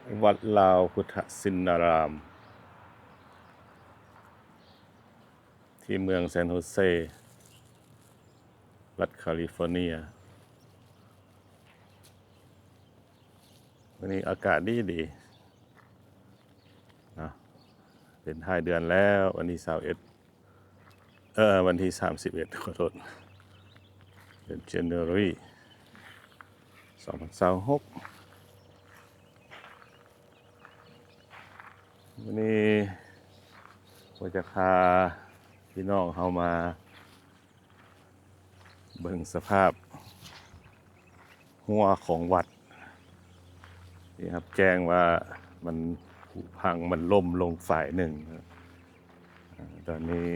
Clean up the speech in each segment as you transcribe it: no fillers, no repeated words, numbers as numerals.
วัดลาวพุทธชินารามที่เมืองซานโฮเซรัฐแคลิฟอร์เนียวันนี้อากาศดีนะเป็นท้ายเดือนแล้ววันที่21วันที่31ขอโทษเดือน January 2026วันนี้ผมจะพาพี่น้องเฮามาเบิ่งสภาพหัวของวัดนี่ครับแจ้งว่ามันผุพังมันล่มลงฝ่ายหนึ่งตอนนี้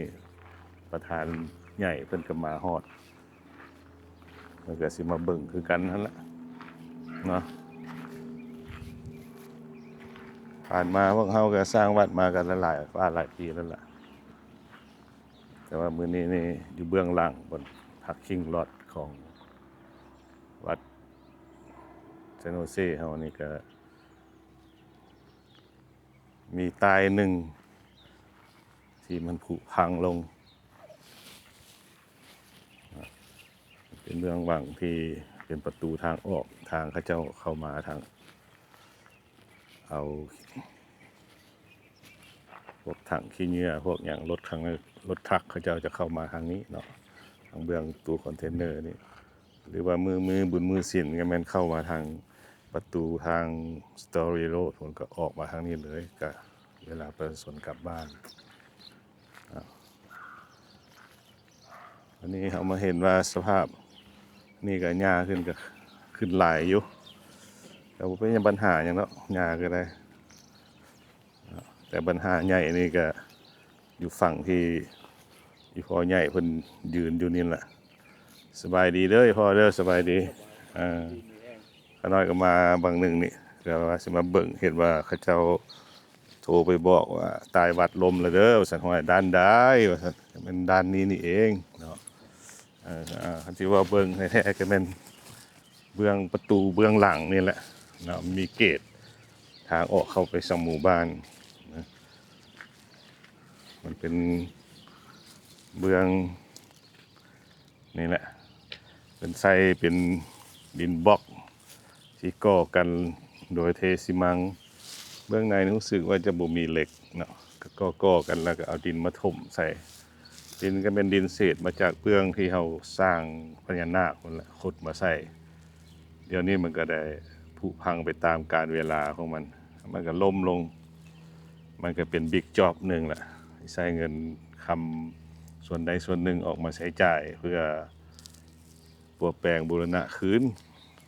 ประธานใหญ่เพิ่นก็มาฮอดแล้วก็สิมาเบิ่งคือกันนั่นแหละเนาะผ่านมาพวกเขาก็สร้างวัดมากันหลายปีแล้วล่ะแต่ว่ามื้อนี้นี่อยู่เบื้องหลังบนพักคิงลอดของวัดเซนโนเซ่เฮานี่ก็มีตายหนึ่งที่มันผุพังลงเป็นเรื่องหวังที่เป็นประตูทางออกทางเขาเจ้าเข้ามาทางเอาพวกถังขี้เหงื่อพวกอย่างรถทรัคเขาเจ้าจะเข้ามาทางนี้เนาะทางเบื้องตู้คอนเทนเนอร์นี่หรือว่ามือบุญมือศิลป์ก็แม่นเข้ามาทางประตูทางสตอรี่โรดมันก็ออกมาทางนี้เลยก็เวลาประชาชนกลับบ้านวันนี้เขามาเห็นว่าสภาพนี่ก็หญ้าขึ้นก็ขึ้นหลายอยู่แต่ว่าเป็นปัญหาอย่างเนาะหญ้าก็ได้แต่ปัญหาใหญ่นี่ก็อยู่ฝั่งที่อีพ่อใหญ่เพิ่นยืนอยู่นี่แหละสบายดีเด้อพ่อเด้อสบายดีข้าน้อยก็มาบางหนึ่งนี่ก็ว่าสิมาเบิ่งเห็นว่าเขาเจ้าโทรไปบอกว่าตายวัดลมแล้วเด้อว่าซั่นห้อยด้านใดว่าซั่นเป็นด้านนี้นี่เองเนาะคันสิว่าเบิ่งแท้ๆก็แม่นเบื้องประตูเบื้องหลังนี่แหละเนาะมีเกตทางออกเข้าไปสู่หมู่บ้านนะมันเป็นเบื้องนี่แหละเป็นไส้เป็นดินบล็อกที่ก่อกันโดยเทซิมังเบื้องในรู้สึกว่าจะบ่มีเหล็กเนาะก็ก่อกันแล้วก็เอาดินมาถมใส่ดินก็เป็นดินเศษมาจากเบื้องที่เขาสร้างพญานาคนั่นแหละขุดมาใส่เดี๋ยวนี้มันก็ได้ผุพังไปตามกาลเวลาของมันก็ล่มลงมันก็เป็นบิ๊กจ็อบหนึ่งแหละใช้เงินคำส่วนใดส่วนหนึ่งออกมาใช้จ่ายเพื่อปวแปลงบูรณะคืน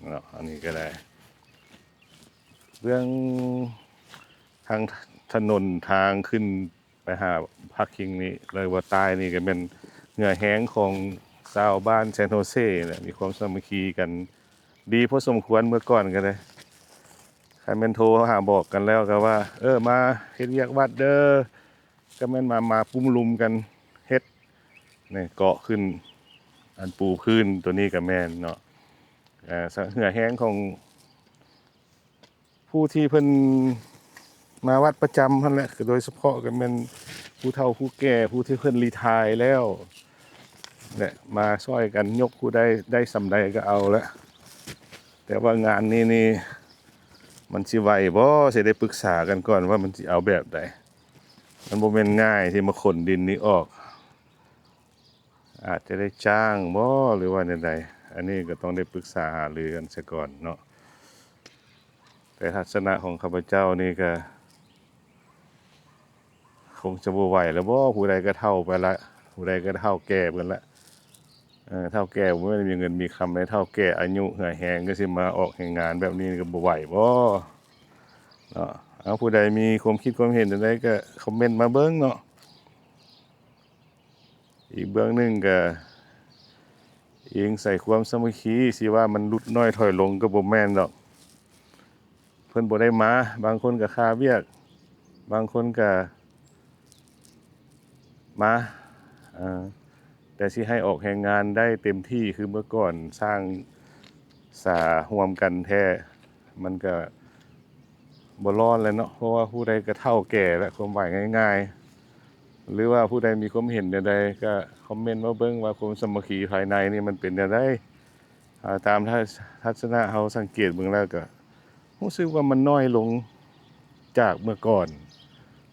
เนาะอันนี้ก็ได้เรื่องทางถนนทางขึ้นไปหาพักคิงนี้เลยว่าตายนี่ก็เป็นเหงื่อแห้งของชาวบ้านซานโฮเซ่เนี่ยมีความสามัคคีกันดีพอสมควรเมื่อก่อนกันเลยใครแม่นโทรหาบอกกันแล้วก็ว่ามาเฮ็ดเวียกวัดเด้อก็แม่นมาปุ้มลุมกันเฮ็ดนี่เกาะขึ้นอันปูพื้นตัวนี้ก็แม่นเนาะเหงื่อแห้งของผู้ที่เพิ่นมาวัดประจำนั่นแหละโดยเฉพาะก็เป็นผู้เฒ่าผู้แก่ผู้ที่เพิ่นรีไทร์แล้วเนี่ยมาช่วยกันยกผู้ได้สำใดก็เอาละแต่ว่างานนี้นี่มันสิไหวบ่สิได้ปรึกษากันก่อนว่ามันสิเอาแบบใดมันบ่แม่นง่ายที่มาขนดินนี้ออกอาจจะได้จ้างบ่หรือว่าใดๆอันนี้ก็ต้องได้ปรึกษาหารือกันซะก่อนเนาะแต่ทัศนะของข้าพเจ้านี่ก็คงจะบ่ไหวแล้วบ่ผู้ใดก็เฒ่าไปละผู้ใดก็เฒ่าแก่เบิดละเฒ่าแก่บ่ได้มีเงินมีคำให้เฒ่าแก่อายุเหือดแห้งก็สิมาออกแห่งงานแบบนี้ก็บ่ไหวบ่เนาะเอาผู้ใดมีความคิดความเห็นจั่งใดก็คอมเมนต์มาเบิ่งเนาะอีกเบื้องหนึ่งก็เองใส่ความสามัคคีสิว่ามันลดน้อยถอยลงก็บ่แม่นดอกเพิ่นบ่ได้มาบางคนก็ค่าเวียกบางคนก็มาแต่สิให้ออกแรงงานได้เต็มที่คือเมื่อก่อนสร้างสาร่วมกันแท้มันก็ บ่ร้อนเลยเนาะเพราะว่าผู้ใดก็เฒ่าแก่และความหมายง่ายๆหรือว่าผู้ใดมีความเห็นใดๆก็คอมเมนต์มาเบิ่งว่าความสามัคคีภายในนี่มันเป็นจั่งใดตามทัศนะเฮาสังเกตเบิ่งแล้วก็รู้สึกว่ามันน้อยลงจากเมื่อก่อน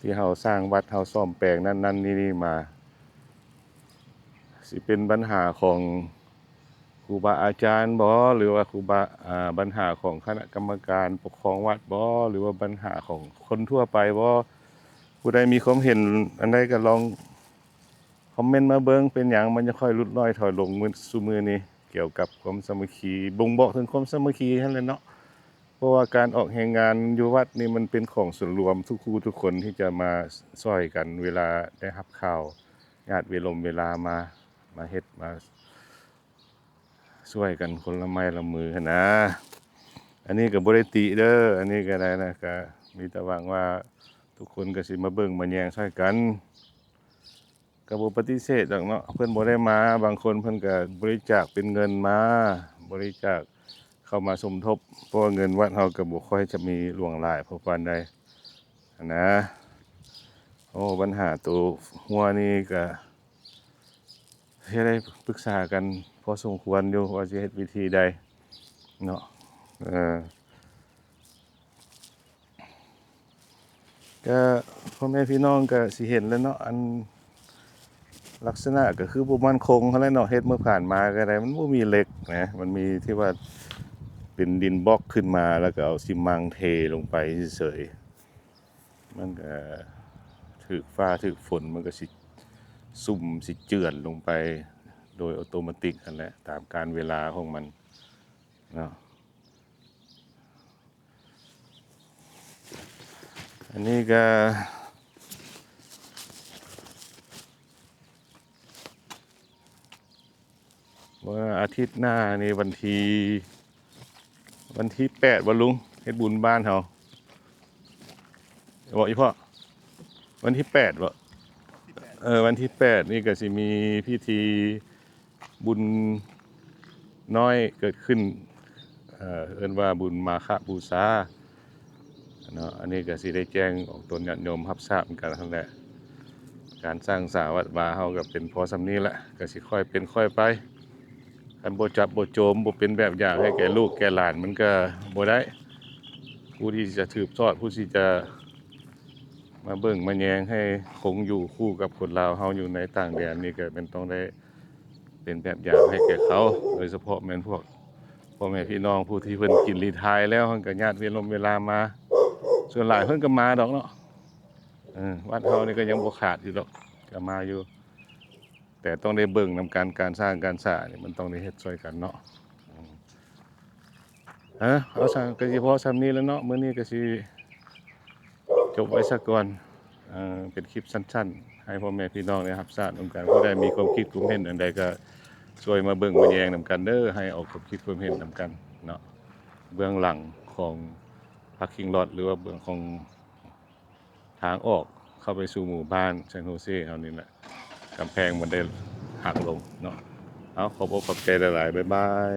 ที่เฮาสร้างวัดเฮาซ่อมแปลงนั่นๆนี่ๆมาสิเป็นปัญหาของครูบาอาจารย์บ่หรือว่าครูบาปัญหาของคณะกรรมการปกครองวัดบ่หรือว่าปัญหาของคนทั่วไปบ่ผู้ใดมีความเห็นอันใดก็ลองคอมเมนต์มาเบิ่งเป็นหยังมันจะค่อยลดน้อยถอยลงซุมื้อนี้เกี่ยวกับความสามัคคีบ่งบอกถึงความสามัคคีนั่นแหละเนาะเพราะว่าการออกแรงงานอยู่วัดนี่มันเป็นของส่วนรวมทุกคู่ทุกคนที่จะมาช่วยกันเวลาได้รับข่าวญาติเวลามาเฮ็ดมาช่วยกันคนละไม้ละมือหั้นนะอันนี้ก็บ่ได้ติเด้ออันนี้ก็ได้นะก็มีแต่หวังว่าทุกคนก็สิมาเบิ่งมาแยงช่วยกันก็บ่ปฏิเสธดอกเนาะเพิ่นบ่ได้มาบางคนเพิ่นก็บริจาคเป็นเงินมาบริจาคเข้ามาสมทบเพราะว่าเงินวัดเฮาก็บ่ค่อยจะมีหลวงหลายเพราะปานใดหั้นนะโอ้ปัญหาตัวหัวนี่ก็สิได้ปรึกษากันพอสมควรอยู่ว่าสิเฮ็ดวิธีใดเนาะเออก็พ่อแม่พี่น้องก็สิเห็นแล้วเนาะอันลักษณะก็คือบ่มั่นคงเท่านั้นเนาะเฮ็ดเมื่อผ่านมาก็ได้มันบ่มีเหล็กนะมันมีที่ว่าเป็นดินบล็อกขึ้นมาแล้วก็เอาซิมังเทลงไปเฉยๆมันก็ถูกฟ้าถูกฝนมันก็สิซุ่มสิเจือนลงไปโดยอัตโนมัตินั่นแหละตามกาลเวลาของมันเนาะอันนี้ก็ว่าอาทิตย์หน้านี่วันที่8บ่ลุงเฮ็ดบุญบ้านเฮาบอกอีพ่อวันที่8บ่วันที่8นี่ก็สิมีพิธีบุญน้อยเกิดขึ้นเอิ้นว่าบุญมาฆบูชาเนาะอันนี้ก็สิได้แจ้งออกตนญาติโยมรับทราบเหมือนกันนั่นแหละการสร้างสาวัดวาเฮาก็เป็นพอสำนี้แหละก็สิค่อยเป็นค่อยไปคันบ่จับบ่โจมบ่เป็นแบบอย่างให้แก่ลูกแก่หลานมันก็บ่ได้ผู้ที่จะสืบทอดผู้ที่จะมาเบิ่งมาแยงให้คงอยู่คู่กับคนลาวเฮาอยู่ในต่างแดนนี่ก็เป็นต้องได้เป็นแบบอย่างให้แก่เขาโดยเฉพาะแม่นพวกพ่อแม่พี่น้องผู้ที่เพิ่นกินรีไทร์แล้วเพิ่นก็ญาติเวลามาส่วนหลายเพิ่นก็มาดอกเนาะวัดเฮานี่ก็ยังบ่ขาดอยู่ดอกก็มาอยู่แต่ต้องได้เบิ่งนำการสร้างการสร้างนี่มันต้องได้เฮ็ดช่วยกันเนาะเอาซั่นก็สิพอส่ำนี้แล้วเนาะมื้อนี้ก็สิจบไว้ซะก่อนเป็นคลิปสั้นๆให้พ่อแม่พี่น้องได้รับทราบนำกันผู้ใดมีความคิดความเห็นอันใดก็ช่วยมาเบิ่งมาแยงนำกันเด้อให้ออกความคิดความเห็นนำกันเนาะเบื้องหลังของparking lot หรือว่าเบื้องของทางออกเข้าไปสู่หมู่บ้านซานโฮเซเฮานี่แหละกำแพงมันได้หักลงเนาะเอาขอบอกขอบใจหลายๆบ๊ายบาย